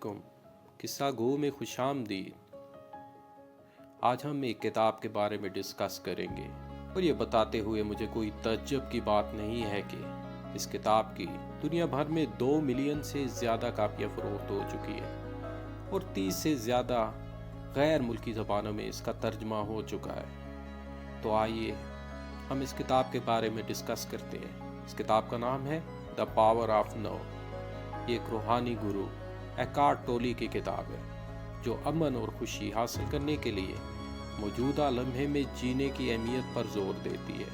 علیکم، قصہ گو میں خوش آمدید۔ آج ہم ایک کتاب کے بارے میں ڈسکس کریں گے اور یہ بتاتے ہوئے مجھے کوئی تعجب کی بات نہیں ہے کہ اس کتاب کی دنیا بھر میں 2 ملین سے زیادہ کاپیاں فروخت ہو چکی ہے اور 30 سے زیادہ غیر ملکی زبانوں میں اس کا ترجمہ ہو چکا ہے۔ تو آئیے ہم اس کتاب کے بارے میں ڈسکس کرتے ہیں۔ اس کتاب کا نام ہے دا پاور آف نو۔ یہ ایک روحانی گرو ایکارٹ ٹولی کی کتاب ہے جو امن اور خوشی حاصل کرنے کے لیے موجودہ لمحے میں جینے کی اہمیت پر زور دیتی ہے۔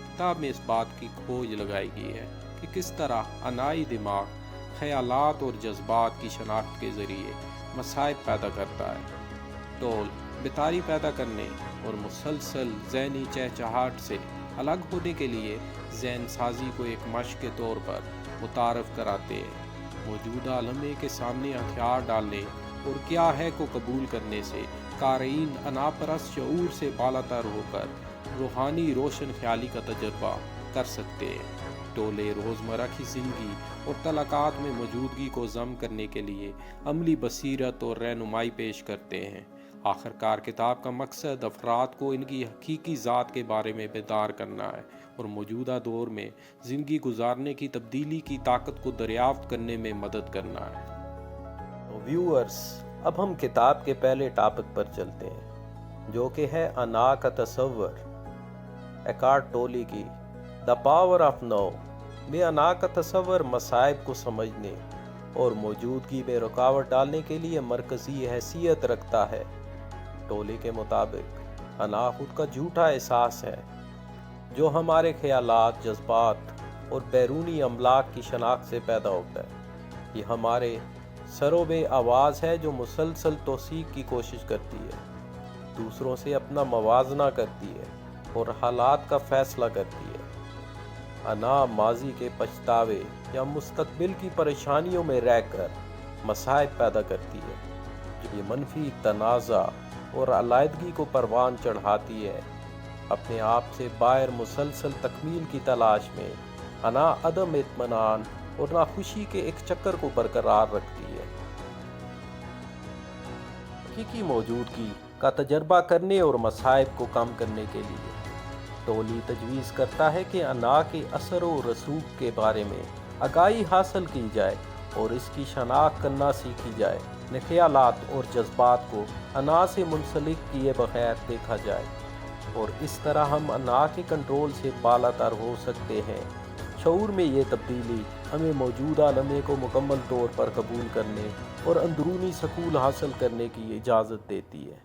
کتاب میں اس بات کی کھوج لگائی گئی ہے کہ کس طرح انائی دماغ خیالات اور جذبات کی شناخت کے ذریعے مصائب پیدا کرتا ہے۔ ٹول بیداری پیدا کرنے اور مسلسل ذہنی چہچہاہٹ سے الگ ہونے کے لیے ذہن سازی کو ایک مشق کے طور پر متعارف کراتے ہیں۔ موجودہ لمحے کے سامنے ہتھیار ڈالنے اور کیا ہے کو قبول کرنے سے قارئین انا پرست شعور سے بالاتر ہو کر روحانی روشن خیالی کا تجربہ کر سکتے ہیں۔ ٹولے روزمرہ کی زندگی اور تعلقات میں موجودگی کو ضم کرنے کے لیے عملی بصیرت اور رہنمائی پیش کرتے ہیں۔ آخر کار کتاب کا مقصد افراد کو ان کی حقیقی ذات کے بارے میں بیدار کرنا ہے اور موجودہ دور میں زندگی گزارنے کی تبدیلی کی طاقت کو دریافت کرنے میں مدد کرنا ہے۔ ویورز، اب ہم کتاب کے پہلے ٹاپک پر چلتے ہیں جو کہ ہے انا کا تصور۔ ایکارٹ ٹولی کی دا پاور آف نو میں انا کا تصور مصائب کو سمجھنے اور موجودگی میں رکاوٹ ڈالنے کے لیے مرکزی حیثیت رکھتا ہے۔ ٹولی کے مطابق انا خود کا جھوٹا احساس ہے جو ہمارے خیالات، جذبات اور بیرونی املاک کی شناخت سے پیدا ہوتا ہے۔ یہ ہمارے سروبے آواز ہے جو مسلسل توثیق کی کوشش کرتی ہے، دوسروں سے اپنا موازنہ کرتی ہے اور حالات کا فیصلہ کرتی ہے۔ انا ماضی کے پچھتاوے یا مستقبل کی پریشانیوں میں رہ کر مصائب پیدا کرتی ہے۔ یہ منفی تنازع اور علیحدگی کو پروان چڑھاتی ہے۔ اپنے آپ سے باہر مسلسل تکمیل کی تلاش میں انا عدم اطمینان اور ناخوشی کے ایک چکر کو برقرار رکھتی ہے۔ حقیقی موجودگی کا تجربہ کرنے اور مصائب کو کم کرنے کے لیے ٹولی تجویز کرتا ہے کہ انا کے اثر و رسوخ کے بارے میں آگاہی حاصل کی جائے اور اس کی شناخت کرنا سیکھی جائے۔ اپنے خیالات اور جذبات کو انا سے منسلک کیے بغیر دیکھا جائے اور اس طرح ہم انا کے کنٹرول سے بالاتر ہو سکتے ہیں۔ شعور میں یہ تبدیلی ہمیں موجودہ لمحے کو مکمل طور پر قبول کرنے اور اندرونی سکون حاصل کرنے کی اجازت دیتی ہے۔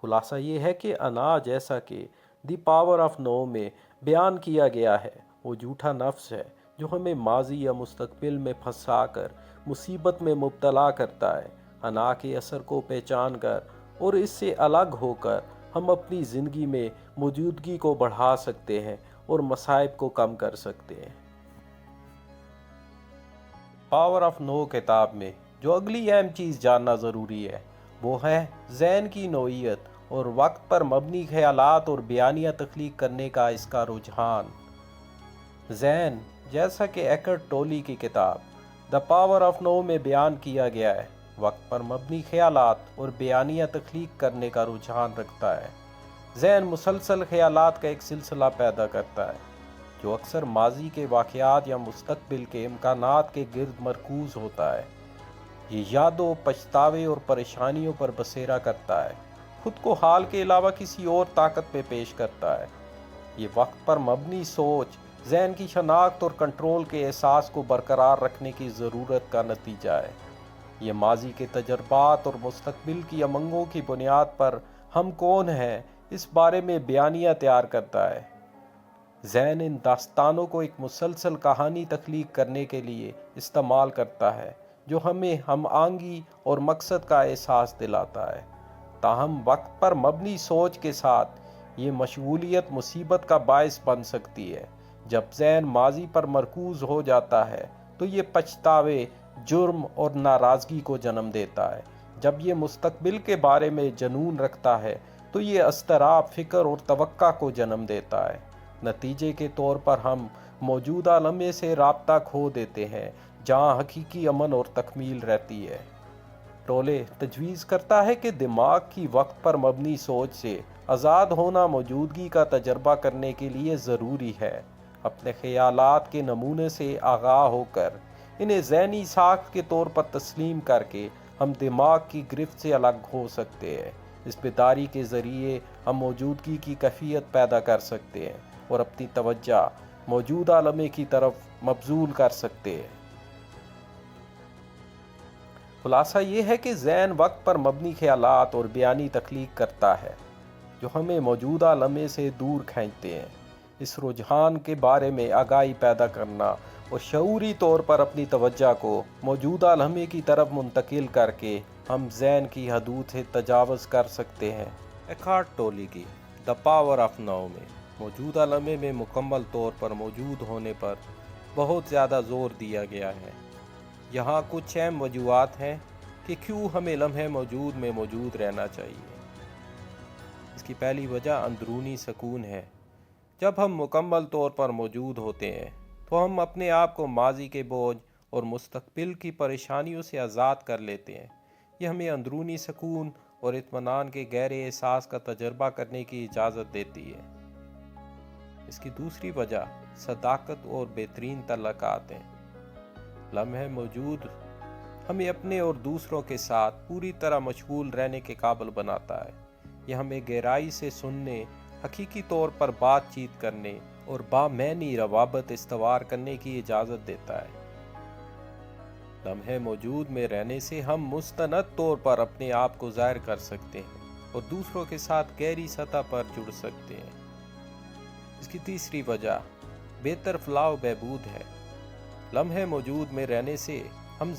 خلاصہ یہ ہے کہ انا، جیسا کہ دی پاور آف نو میں بیان کیا گیا ہے، وہ جھوٹا نفس ہے جو ہمیں ماضی یا مستقبل میں پھنسا کر مصیبت میں مبتلا کرتا ہے۔ انا کے اثر کو پہچان کر اور اس سے الگ ہو کر ہم اپنی زندگی میں موجودگی کو بڑھا سکتے ہیں اور مصائب کو کم کر سکتے ہیں۔ پاور آف نو کتاب میں جو اگلی اہم چیز جاننا ضروری ہے وہ ہے ذہن کی نوعیت اور وقت پر مبنی خیالات اور بیانیہ تخلیق کرنے کا اس کا رجحان۔ ذہن، جیسا کہ ایکارٹ ٹولی کی کتاب دا پاور آف نو میں بیان کیا گیا ہے، وقت پر مبنی خیالات اور بیانیہ تخلیق کرنے کا رجحان رکھتا ہے۔ ذہن مسلسل خیالات کا ایک سلسلہ پیدا کرتا ہے جو اکثر ماضی کے واقعات یا مستقبل کے امکانات کے گرد مرکوز ہوتا ہے۔ یہ یادوں، پچھتاوے اور پریشانیوں پر بسیرا کرتا ہے، خود کو حال کے علاوہ کسی اور طاقت میں پیش کرتا ہے۔ یہ وقت پر مبنی سوچ ذہن کی شناخت اور کنٹرول کے احساس کو برقرار رکھنے کی ضرورت کا نتیجہ ہے۔ یہ ماضی کے تجربات اور مستقبل کی امنگوں کی بنیاد پر ہم کون ہیں اس بارے میں بیانیہ تیار کرتا ہے۔ ذہن ان داستانوں کو ایک مسلسل کہانی تخلیق کرنے کے لیے استعمال کرتا ہے جو ہمیں ہم آہنگی اور مقصد کا احساس دلاتا ہے۔ تاہم وقت پر مبنی سوچ کے ساتھ یہ مشغولیت مصیبت کا باعث بن سکتی ہے۔ جب ذہن ماضی پر مرکوز ہو جاتا ہے تو یہ پچھتاوے، جرم اور ناراضگی کو جنم دیتا ہے۔ جب یہ مستقبل کے بارے میں جنون رکھتا ہے تو یہ اضطراب، فکر اور توقع کو جنم دیتا ہے۔ نتیجے کے طور پر ہم موجودہ لمحے سے رابطہ کھو دیتے ہیں جہاں حقیقی امن اور تکمیل رہتی ہے۔ ٹولے تجویز کرتا ہے کہ دماغ کی وقت پر مبنی سوچ سے آزاد ہونا موجودگی کا تجربہ کرنے کے لیے ضروری ہے۔ اپنے خیالات کے نمونے سے آگاہ ہو کر انہیں ذہنی ساخت کے طور پر تسلیم کر کے ہم دماغ کی گرفت سے الگ ہو سکتے ہیں۔ اس بیداری کے ذریعے ہم موجودگی کی کیفیت پیدا کر سکتے ہیں اور اپنی توجہ موجودہ لمحے کی طرف مبذول کر سکتے ہیں۔ خلاصہ یہ ہے کہ ذہن وقت پر مبنی خیالات اور بیانی تخلیق کرتا ہے جو ہمیں موجودہ لمحے سے دور کھینچتے ہیں۔ اس رجحان کے بارے میں آگاہی پیدا کرنا اور شعوری طور پر اپنی توجہ کو موجودہ لمحے کی طرف منتقل کر کے ہم ذہن کی حدود سے تجاوز کر سکتے ہیں۔ ایکہارٹ ٹولے کی دی پاور آف ناؤ میں موجودہ لمحے میں مکمل طور پر موجود ہونے پر بہت زیادہ زور دیا گیا ہے۔ یہاں کچھ اہم وجوہات ہیں کہ کیوں ہمیں لمحے موجود میں موجود رہنا چاہیے۔ اس کی پہلی وجہ اندرونی سکون ہے۔ جب ہم مکمل طور پر موجود ہوتے ہیں تو ہم اپنے آپ کو ماضی کے بوجھ اور مستقبل کی پریشانیوں سے آزاد کر لیتے ہیں۔ یہ ہمیں اندرونی سکون اور اطمینان کے گہرے احساس کا تجربہ کرنے کی اجازت دیتی ہے۔ اس کی دوسری وجہ صداقت اور بہترین تعلقات ہیں۔ لمحے موجود ہمیں اپنے اور دوسروں کے ساتھ پوری طرح مشغول رہنے کے قابل بناتا ہے۔ یہ ہمیں گہرائی سے سننے، حقیقی طور پر بات چیت کرنے اور بامعنی روابط استوار کرنے کی اجازت دیتا ہے۔ لمحے موجود میں رہنے سے ہم مستند طور پر اپنے آپ کو ظاہر کر سکتے ہیں اور دوسروں کے ساتھ گہری سطح پر جڑ سکتے ہیں۔ اس کی تیسری وجہ بہتر فلاح و بہبود ہے۔ لمحے موجود میں رہنے سے ہم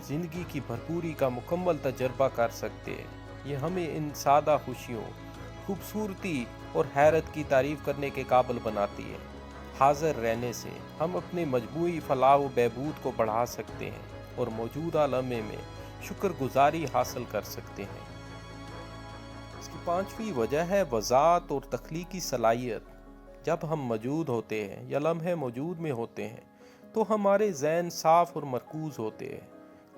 زندگی کی بھرپوری کا مکمل تجربہ کر سکتے ہیں۔ یہ ہمیں ان سادہ خوشیوں، خوبصورتی اور حیرت کی تعریف کرنے کے قابل بناتی ہے۔ حاضر رہنے سے ہم اپنے مجموعی فلاح و بہبود کو بڑھا سکتے ہیں اور موجودہ لمحے میں شکر گزاری حاصل کر سکتے ہیں۔ اس کی پانچویں وجہ ہے وضاحت اور تخلیقی صلاحیت۔ جب ہم موجود ہوتے ہیں یا لمحے موجود میں ہوتے ہیں تو ہمارے ذہن صاف اور مرکوز ہوتے ہیں۔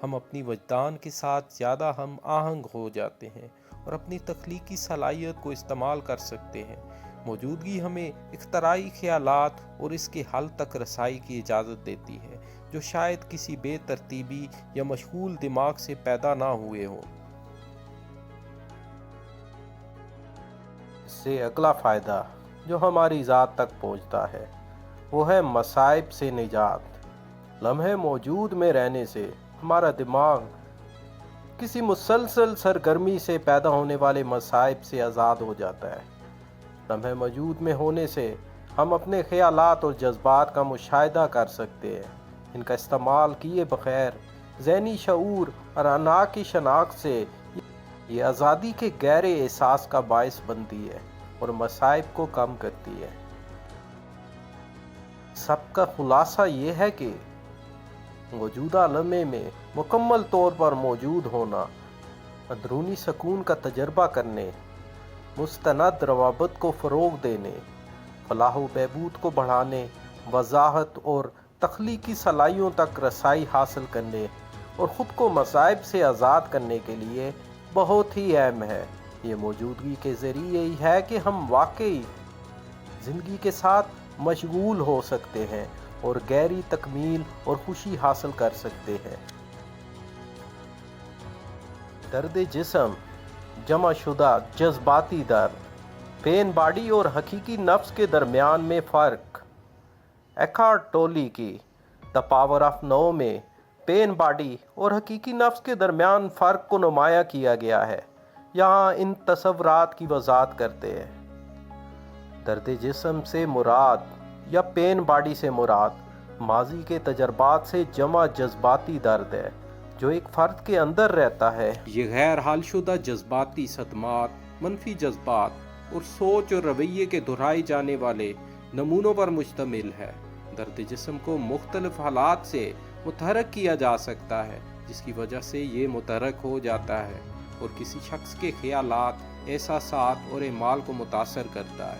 ہم اپنی وجدان کے ساتھ زیادہ ہم آہنگ ہو جاتے ہیں اور اپنی تخلیقی صلاحیت کو استعمال کر سکتے ہیں۔ موجودگی ہمیں اختراعی خیالات اور اس کے حل تک رسائی کی اجازت دیتی ہے جو شاید کسی بے ترتیبی یا مشغول دماغ سے پیدا نہ ہوئے ہوں۔ اس سے اگلا فائدہ جو ہماری ذات تک پہنچتا ہے وہ ہے مصائب سے نجات۔ لمحے موجود میں رہنے سے ہمارا دماغ کسی مسلسل سرگرمی سے پیدا ہونے والے مصائب سے آزاد ہو جاتا ہے۔ لمحے موجود میں ہونے سے ہم اپنے خیالات اور جذبات کا مشاہدہ کر سکتے ہیں۔ ان کا استعمال کیے بغیر ذہنی شعور اور انا کی شناخت سے یہ آزادی کے گہرے احساس کا باعث بنتی ہے اور مصائب کو کم کرتی ہے۔ سب کا خلاصہ یہ ہے کہ موجودہ لمحے میں مکمل طور پر موجود ہونا اندرونی سکون کا تجربہ کرنے، مستند روابط کو فروغ دینے، فلاح و بہبود کو بڑھانے، وضاحت اور تخلیقی صلاحیتوں تک رسائی حاصل کرنے اور خود کو مصائب سے آزاد کرنے کے لیے بہت ہی اہم ہے۔ یہ موجودگی کے ذریعے ہی ہے کہ ہم واقعی زندگی کے ساتھ مشغول ہو سکتے ہیں اور گہری تکمیل اور خوشی حاصل کر سکتے ہیں۔ درد جسم جمع شدہ جذباتی درد، پین باڈی اور حقیقی نفس کے درمیان میں فرق۔ ایکہارٹ ٹولے کی دی پاور آف ناؤ میں پین باڈی اور حقیقی نفس کے درمیان فرق کو نمایاں کیا گیا ہے۔ یہاں ان تصورات کی وضاحت کرتے ہیں۔ درد جسم سے مراد یا پین باڈی سے مراد ماضی کے تجربات سے جمع جذباتی درد ہے جو ایک فرد کے اندر رہتا ہے۔ یہ غیر حل شدہ جذباتی صدمات، منفی جذبات اور سوچ اور رویے کے دہرائے جانے والے نمونوں پر مشتمل ہے۔ درد جسم کو مختلف حالات سے متحرک کیا جا سکتا ہے جس کی وجہ سے یہ متحرک ہو جاتا ہے اور کسی شخص کے خیالات، احساسات اور اعمال کو متاثر کرتا ہے۔